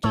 To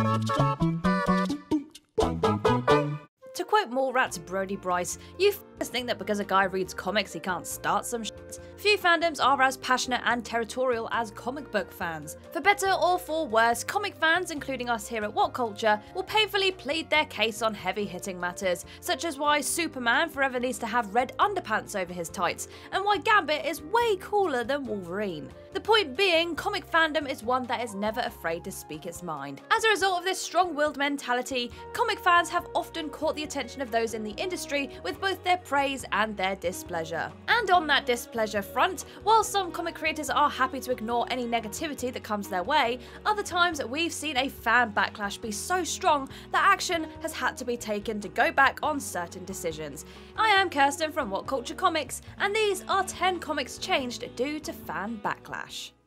quote Mallrats Brody Bryce, "You f***ers think that because a guy reads comics he can't start some shit." Few fandoms are as passionate and territorial as comic book fans. For better or for worse, comic fans, including us here at What Culture, will painfully plead their case on heavy-hitting matters, such as why Superman forever needs to have red underpants over his tights, and why Gambit is way cooler than Wolverine. The point being, comic fandom is one that is never afraid to speak its mind. As a result of this strong-willed mentality, comic fans have often caught the attention of those in the industry with both their praise and their displeasure. And on that displeasure front, while some comic creators are happy to ignore any negativity that comes their way, other times we've seen a fan backlash be so strong that action has had to be taken to go back on certain decisions. I am Kirsten from What Culture Comics, and these are 10 comics changed due to fan backlash.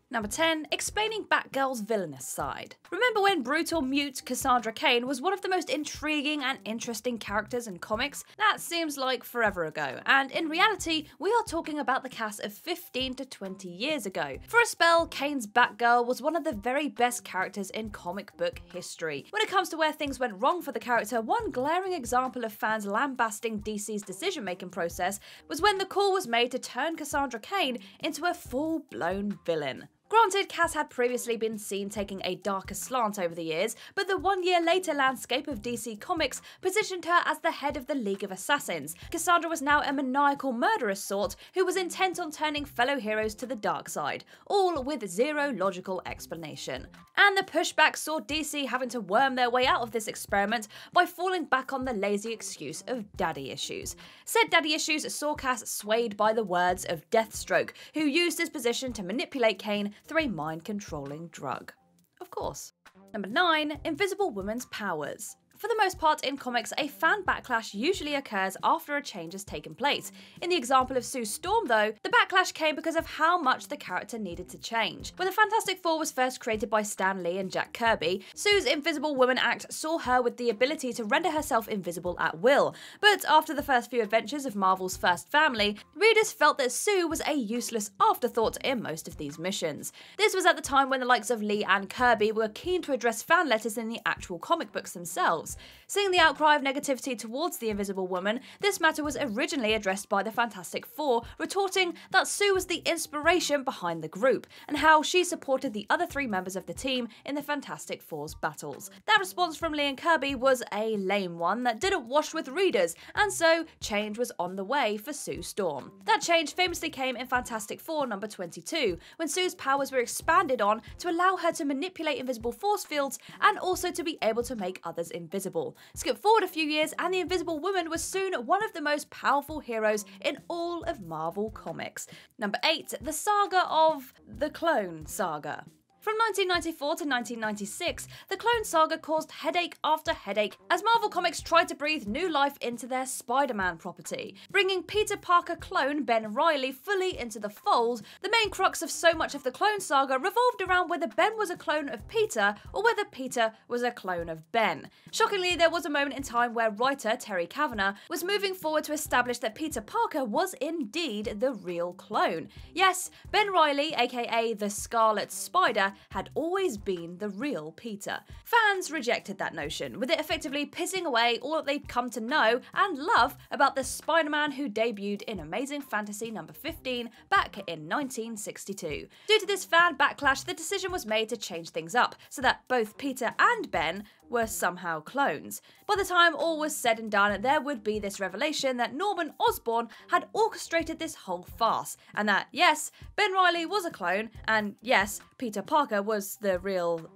Number 10. Explaining Batgirl's villainous side. Remember when brutal mute Cassandra Cain was one of the most intriguing and interesting characters in comics? That seems like forever ago, and in reality, we are talking about the cast of 15 to 20 years ago. For a spell, Cain's Batgirl was one of the very best characters in comic book history. When it comes to where things went wrong for the character, one glaring example of fans lambasting DC's decision-making process was when the call was made to turn Cassandra Cain into a full-blown villain. Granted, Cass had previously been seen taking a darker slant over the years, but the 1 year later landscape of DC Comics positioned her as the head of the League of Assassins. Cassandra was now a maniacal murderous sort who was intent on turning fellow heroes to the dark side, all with zero logical explanation. And the pushback saw DC having to worm their way out of this experiment by falling back on the lazy excuse of daddy issues. Said daddy issues saw Cass swayed by the words of Deathstroke, who used his position to manipulate Cain through a mind-controlling drug. Of course. Number 9. Invisible Woman's powers. For the most part in comics, a fan backlash usually occurs after a change has taken place. In the example of Sue Storm though, the backlash came because of how much the character needed to change. When the Fantastic Four was first created by Stan Lee and Jack Kirby, Sue's Invisible Woman act saw her with the ability to render herself invisible at will. But after the first few adventures of Marvel's first family, readers felt that Sue was a useless afterthought in most of these missions. This was at the time when the likes of Lee and Kirby were keen to address fan letters in the actual comic books themselves. Seeing the outcry of negativity towards the Invisible Woman, this matter was originally addressed by the Fantastic Four, retorting that Sue was the inspiration behind the group, and how she supported the other 3 members of the team in the Fantastic Four's battles. That response from Lee and Kirby was a lame one that didn't wash with readers, and so change was on the way for Sue Storm. That change famously came in Fantastic Four number 22, when Sue's powers were expanded on to allow her to manipulate invisible force fields and also to be able to make others invisible. Skip forward a few years and the Invisible Woman was soon one of the most powerful heroes in all of Marvel Comics. Number 8. The saga of the Clone Saga. From 1994 to 1996, the Clone Saga caused headache after headache as Marvel Comics tried to breathe new life into their Spider-Man property. Bringing Peter Parker clone Ben Reilly fully into the fold, the main crux of so much of the Clone Saga revolved around whether Ben was a clone of Peter or whether Peter was a clone of Ben. Shockingly, there was a moment in time where writer Terry Kavanagh was moving forward to establish that Peter Parker was indeed the real clone. Yes, Ben Reilly, aka the Scarlet Spider, had always been the real Peter. Fans rejected that notion, with it effectively pissing away all that they'd come to know and love about the Spider-Man who debuted in Amazing Fantasy number 15 back in 1962. Due to this fan backlash, the decision was made to change things up, so that both Peter and Ben were somehow clones. By the time all was said and done, there would be this revelation that Norman Osborn had orchestrated this whole farce, and that, yes, Ben Reilly was a clone, and yes, Peter Parker was the real,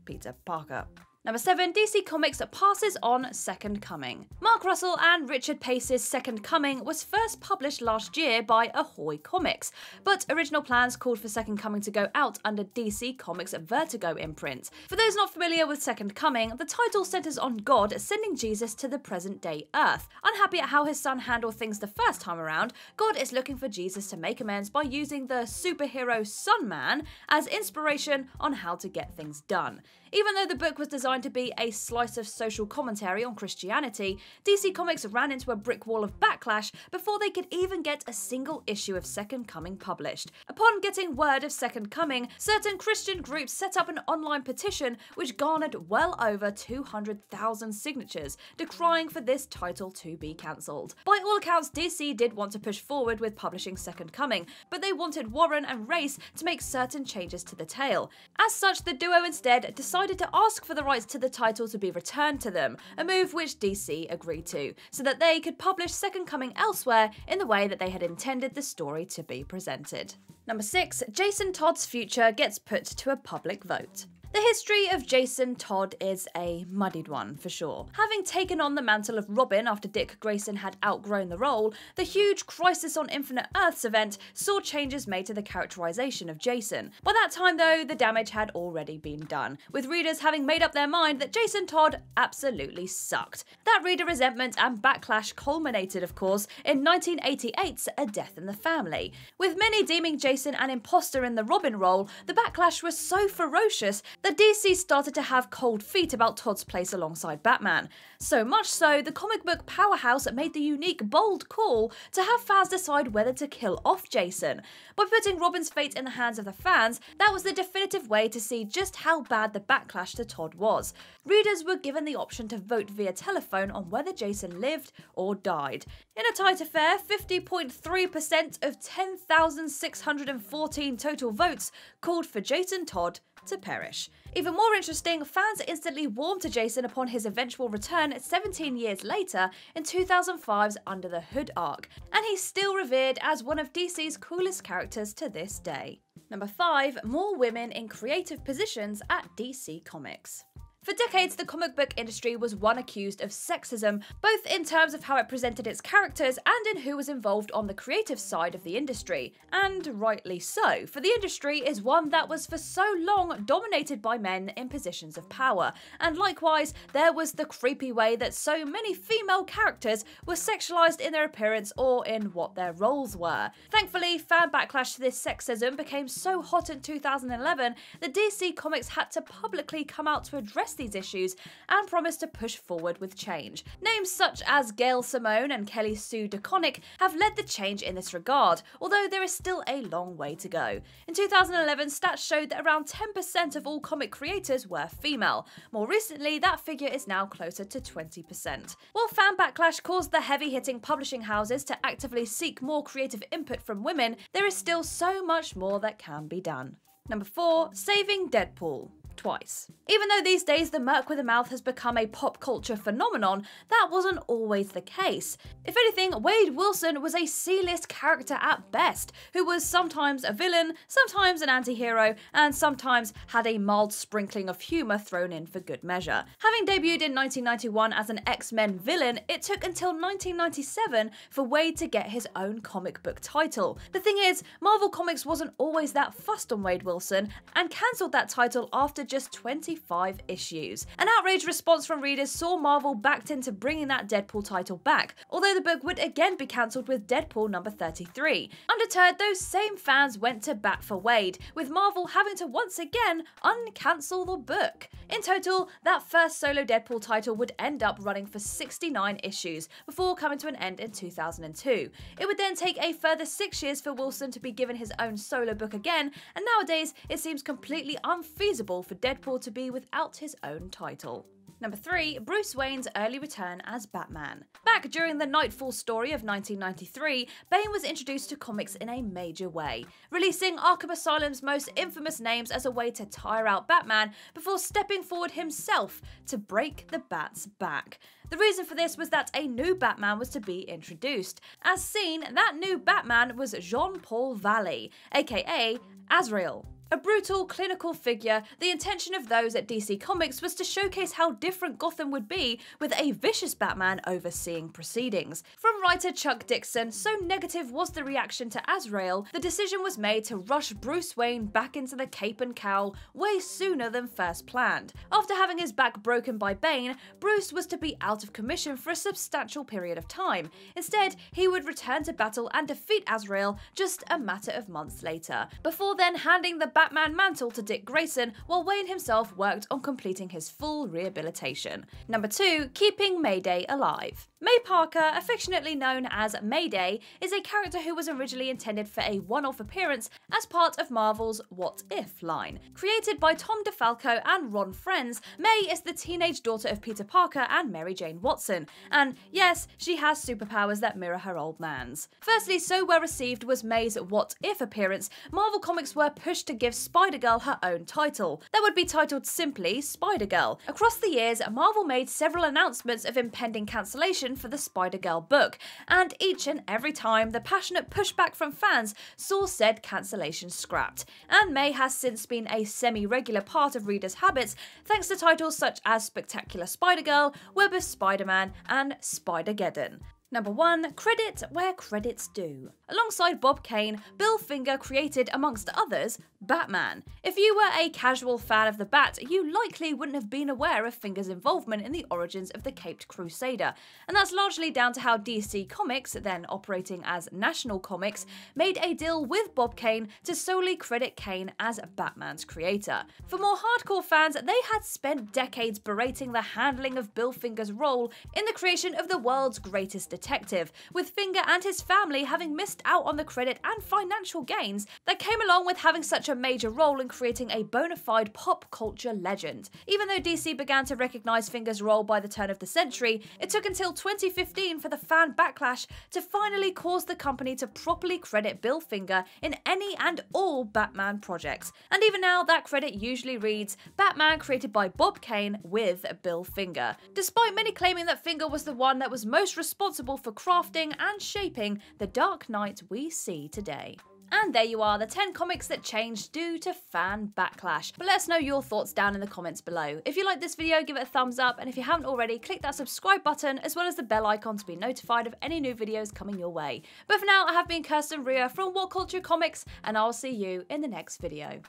Peter Parker. Number 7. DC Comics passes on Second Coming. Mark Russell and Richard Pace's Second Coming was first published last year by Ahoy Comics, but original plans called for Second Coming to go out under DC Comics' Vertigo imprint. For those not familiar with Second Coming, the title centers on God sending Jesus to the present-day Earth. Unhappy at how his son handled things the first time around, God is looking for Jesus to make amends by using the superhero Sun Man as inspiration on how to get things done. Even though the book was designed to be a slice of social commentary on Christianity, DC Comics ran into a brick wall of backlash before they could even get a single issue of Second Coming published. Upon getting word of Second Coming, certain Christian groups set up an online petition which garnered well over 200,000 signatures, decrying for this title to be cancelled. By all accounts, DC did want to push forward with publishing Second Coming, but they wanted Warren and Race to make certain changes to the tale. As such, the duo instead decided to ask for the rights to the title to be returned to them, a move which DC agreed to, so that they could publish Second Coming elsewhere in the way that they had intended the story to be presented. Number 6. Jason Todd's future gets put to a public vote. The history of Jason Todd is a muddied one, for sure. Having taken on the mantle of Robin after Dick Grayson had outgrown the role, the huge Crisis on Infinite Earths event saw changes made to the characterization of Jason. By that time, though, the damage had already been done, with readers having made up their mind that Jason Todd absolutely sucked. That reader resentment and backlash culminated, of course, in 1988's A Death in the Family. With many deeming Jason an imposter in the Robin role, the backlash was so ferocious that DC started to have cold feet about Todd's place alongside Batman. So much so, the comic book powerhouse made the unique, bold call to have fans decide whether to kill off Jason. By putting Robin's fate in the hands of the fans, that was the definitive way to see just how bad the backlash to Todd was. Readers were given the option to vote via telephone on whether Jason lived or died. In a tight affair, 50.3% of 10,614 total votes called for Jason Todd to perish. Even more interesting, fans instantly warmed to Jason upon his eventual return 17 years later in 2005's Under the Hood arc, and he's still revered as one of DC's coolest characters to this day. Number 5. More women in creative positions at DC Comics. For decades, the comic book industry was one accused of sexism, both in terms of how it presented its characters and in who was involved on the creative side of the industry. And rightly so, for the industry is one that was for so long dominated by men in positions of power. And likewise, there was the creepy way that so many female characters were sexualized in their appearance or in what their roles were. Thankfully, fan backlash to this sexism became so hot in 2011 that DC Comics had to publicly come out to address these issues and promised to push forward with change. Names such as Gail Simone and Kelly Sue DeConnick have led the change in this regard, although there is still a long way to go. In 2011, stats showed that around 10% of all comic creators were female. More recently, that figure is now closer to 20%. While fan backlash caused the heavy-hitting publishing houses to actively seek more creative input from women, there is still so much more that can be done. Number 4. Saving Deadpool. Twice. Even though these days the Merc with a Mouth has become a pop culture phenomenon, that wasn't always the case. If anything, Wade Wilson was a C-list character at best, who was sometimes a villain, sometimes an anti-hero, and sometimes had a mild sprinkling of humour thrown in for good measure. Having debuted in 1991 as an X-Men villain, it took until 1997 for Wade to get his own comic book title. The thing is, Marvel Comics wasn't always that fussed on Wade Wilson, and cancelled that title after just 25 issues. An outraged response from readers saw Marvel backed into bringing that Deadpool title back, although the book would again be cancelled with Deadpool number 33. Undeterred, those same fans went to bat for Wade, with Marvel having to once again uncancel the book. In total, that first solo Deadpool title would end up running for 69 issues, before coming to an end in 2002. It would then take a further 6 years for Wilson to be given his own solo book again, and nowadays it seems completely unfeasible for Deadpool to be without his own title. Number 3. Bruce Wayne's early return as Batman. Back during the Nightfall story of 1993, Bane was introduced to comics in a major way, releasing Arkham Asylum's most infamous names as a way to tire out Batman before stepping forward himself to break the Bat's back. The reason for this was that a new Batman was to be introduced. As seen, that new Batman was Jean-Paul Valley, aka Azrael. A brutal, clinical figure, the intention of those at DC Comics was to showcase how different Gotham would be with a vicious Batman overseeing proceedings. From writer Chuck Dixon, so negative was the reaction to Azrael, the decision was made to rush Bruce Wayne back into the cape and cowl way sooner than first planned. After having his back broken by Bane, Bruce was to be out of commission for a substantial period of time. Instead, he would return to battle and defeat Azrael just a matter of months later, before then handing the Batman mantle to Dick Grayson, while Wayne himself worked on completing his full rehabilitation. Number 2, keeping Mayday alive. May Parker, affectionately known as Mayday, is a character who was originally intended for a one-off appearance as part of Marvel's What If line. Created by Tom DeFalco and Ron Frenz, May is the teenage daughter of Peter Parker and Mary Jane Watson, and yes, she has superpowers that mirror her old man's. Firstly, so well received was May's What If appearance, Marvel Comics were pushed to give Spider-Girl her own title. That would be titled simply Spider-Girl. Across the years, Marvel made several announcements of impending cancellation for the Spider-Girl book, and each and every time the passionate pushback from fans saw said cancellation scrapped. And May has since been a semi-regular part of readers' habits thanks to titles such as Spectacular Spider-Girl, Web of Spider-Man, and Spider-Geddon. Number 1, credit where credit's due. Alongside Bob Kane, Bill Finger created, amongst others, Batman. If you were a casual fan of the Bat, you likely wouldn't have been aware of Finger's involvement in the origins of the Caped Crusader, and that's largely down to how DC Comics, then operating as National Comics, made a deal with Bob Kane to solely credit Kane as Batman's creator. For more hardcore fans, they had spent decades berating the handling of Bill Finger's role in the creation of the world's greatest detective, with Finger and his family having missed out on the credit and financial gains that came along with having such a major role in creating a bona fide pop culture legend. Even though DC began to recognise Finger's role by the turn of the century, it took until 2015 for the fan backlash to finally cause the company to properly credit Bill Finger in any and all Batman projects. And even now, that credit usually reads Batman created by Bob Kane with Bill Finger, despite many claiming that Finger was the one that was most responsible for crafting and shaping the Dark Knight we see today. And there you are, the 10 comics that changed due to fan backlash. But let us know your thoughts down in the comments below. If you liked this video, give it a thumbs up, and if you haven't already, click that subscribe button as well as the bell icon to be notified of any new videos coming your way. But for now, I have been Kirsten Ria from What Culture Comics, and I'll see you in the next video.